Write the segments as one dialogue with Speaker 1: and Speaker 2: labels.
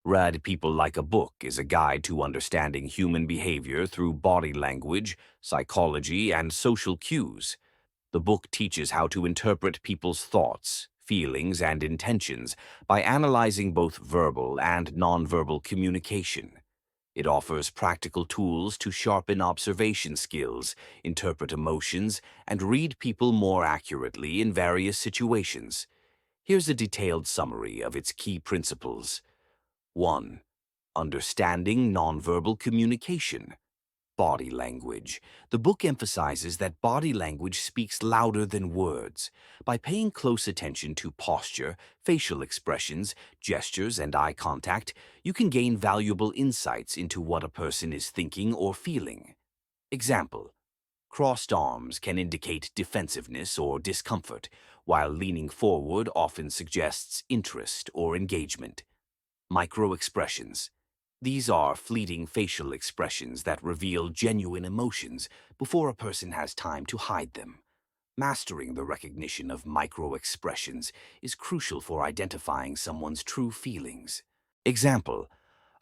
Speaker 1: Read People Like a Book is a guide to understanding human behavior through body language, psychology, and social cues. The book teaches how to interpret people's thoughts, feelings, and intentions by analyzing both verbal and nonverbal communication. It offers practical tools to sharpen observation skills, interpret emotions, and read people more accurately in various situations. Here's a detailed summary of its key principles. 1. Understanding nonverbal communication. Body language. The book emphasizes that body language speaks louder than words. By paying close attention to posture, facial expressions, gestures, and eye contact, you can gain valuable insights into what a person is thinking or feeling. Example: crossed arms can indicate defensiveness or discomfort, while leaning forward often suggests interest or engagement. Micro-expressions. These are fleeting facial expressions that reveal genuine emotions before a person has time to hide them. Mastering the recognition of micro-expressions is crucial for identifying someone's true feelings. Example: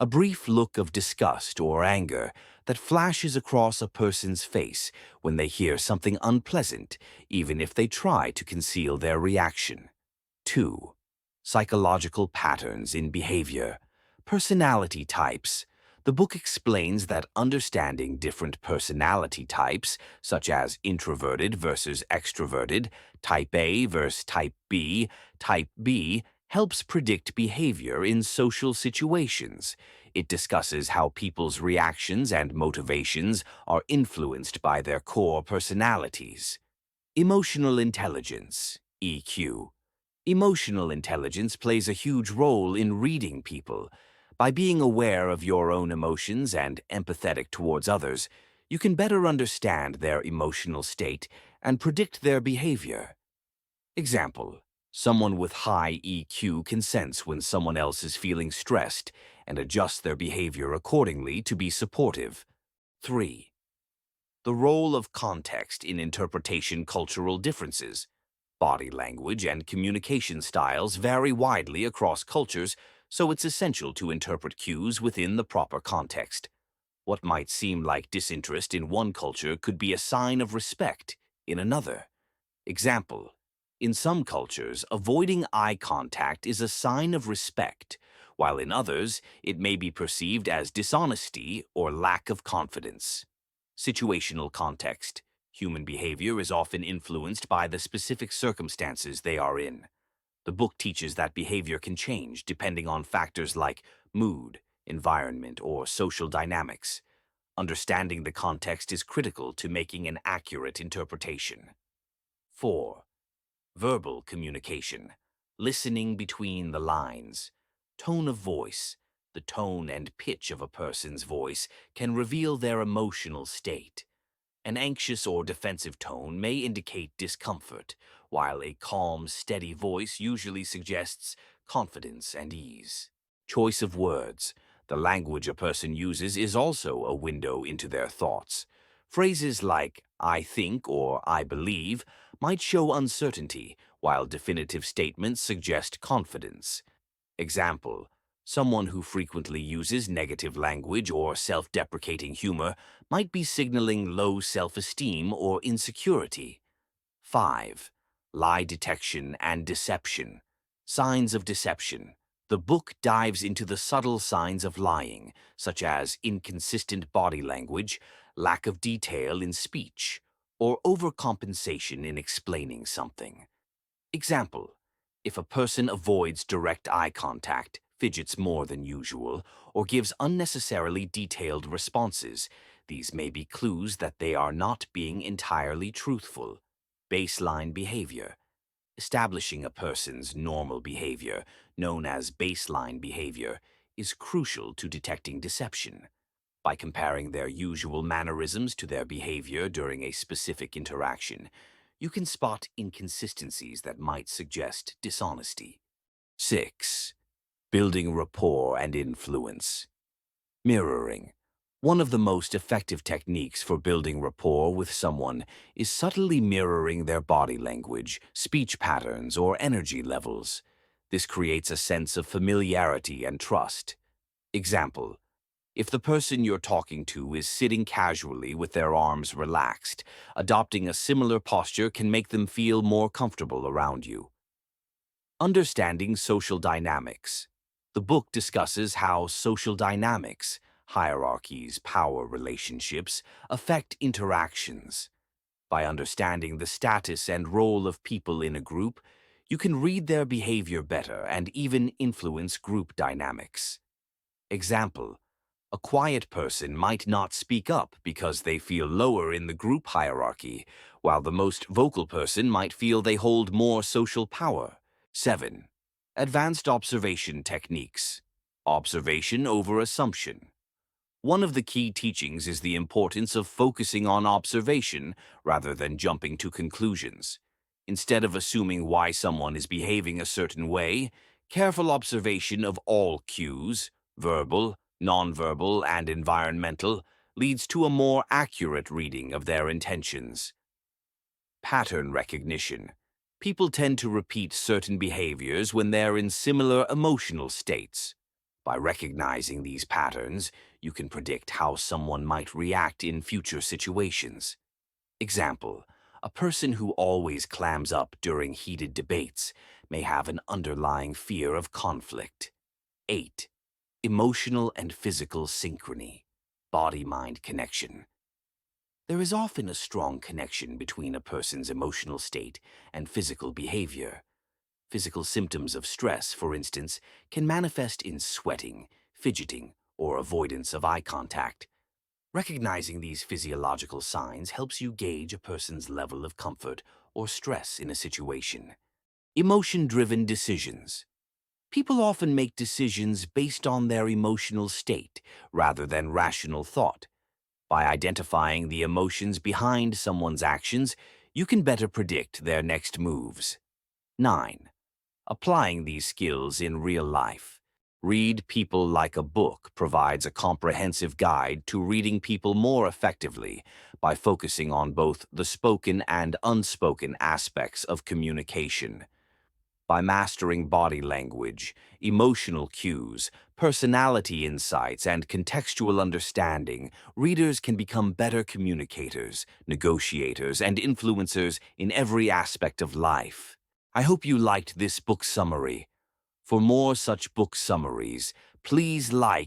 Speaker 1: a brief look of disgust or anger that flashes across a person's face when they hear something unpleasant, even if they try to conceal their reaction. 2. Psychological patterns in behavior. Personality types. The book explains that understanding different personality types, such as introverted versus extroverted, type A versus type B, helps predict behavior in social situations. It discusses how people's reactions and motivations are influenced by their core personalities. Emotional intelligence, EQ. Emotional intelligence plays a huge role in reading people. By being aware of your own emotions and empathetic towards others, you can better understand their emotional state and predict their behavior. Example: someone with high EQ can sense when someone else is feeling stressed and adjust their behavior accordingly to be supportive. 3. The role of context in interpretation. Cultural differences. Body language and communication styles vary widely across cultures, so it's essential to interpret cues within the proper context. What might seem like disinterest in one culture could be a sign of respect in another. Example: in some cultures, avoiding eye contact is a sign of respect, while in others, it may be perceived as dishonesty or lack of confidence. Situational context. Human behavior is often influenced by the specific circumstances they are in. The book teaches that behavior can change depending on factors like mood, environment, or social dynamics. Understanding the context is critical to making an accurate interpretation. 4. Verbal communication. Listening between the lines. Tone of voice. The tone and pitch of a person's voice can reveal their emotional state. An anxious or defensive tone may indicate discomfort, while a calm, steady voice usually suggests confidence and ease. Choice of words. The language a person uses is also a window into their thoughts. Phrases like "I think" or "I believe" might show uncertainty, while definitive statements suggest confidence. Example: someone who frequently uses negative language or self-deprecating humor might be signaling low self-esteem or insecurity. 5. Lie detection and deception. Signs of deception. The book dives into the subtle signs of lying, such as inconsistent body language, lack of detail in speech, or overcompensation in explaining something. Example: if a person avoids direct eye contact, fidgets more than usual, or gives unnecessarily detailed responses, these may be clues that they are not being entirely truthful. Baseline behavior. Establishing a person's normal behavior, known as baseline behavior, is crucial to detecting deception. By comparing their usual mannerisms to their behavior during a specific interaction, you can spot inconsistencies that might suggest dishonesty. 6. Building rapport and influence. Mirroring. One of the most effective techniques for building rapport with someone is subtly mirroring their body language, speech patterns, or energy levels. This creates a sense of familiarity and trust. Example: if the person you're talking to is sitting casually with their arms relaxed, adopting a similar posture can make them feel more comfortable around you. Understanding social dynamics. The book discusses how social dynamics, hierarchies, power relationships, affect interactions. By understanding the status and role of people in a group, you can read their behavior better and even influence group dynamics. Example: a quiet person might not speak up because they feel lower in the group hierarchy, while the most vocal person might feel they hold more social power. 7. Advanced observation techniques. Observation over assumption. One of the key teachings is the importance of focusing on observation rather than jumping to conclusions. Instead of assuming why someone is behaving a certain way, careful observation of all cues, verbal, nonverbal, and environmental, leads to a more accurate reading of their intentions. Pattern recognition. People tend to repeat certain behaviors when they're in similar emotional states. By recognizing these patterns, you can predict how someone might react in future situations. Example: a person who always clams up during heated debates may have an underlying fear of conflict. 8. Emotional and physical synchrony. Body-mind connection. There is often a strong connection between a person's emotional state and physical behavior. Physical symptoms of stress, for instance, can manifest in sweating, fidgeting, or avoidance of eye contact. Recognizing these physiological signs helps you gauge a person's level of comfort or stress in a situation. Emotion-driven decisions. People often make decisions based on their emotional state rather than rational thought. By identifying the emotions behind someone's actions, you can better predict their next moves. 9. Applying these skills in real life. Read People Like a Book provides a comprehensive guide to reading people more effectively by focusing on both the spoken and unspoken aspects of communication. By mastering body language, emotional cues, personality insights, and contextual understanding, readers can become better communicators, negotiators, and influencers in every aspect of life. I hope you liked this book summary. For more such book summaries, please like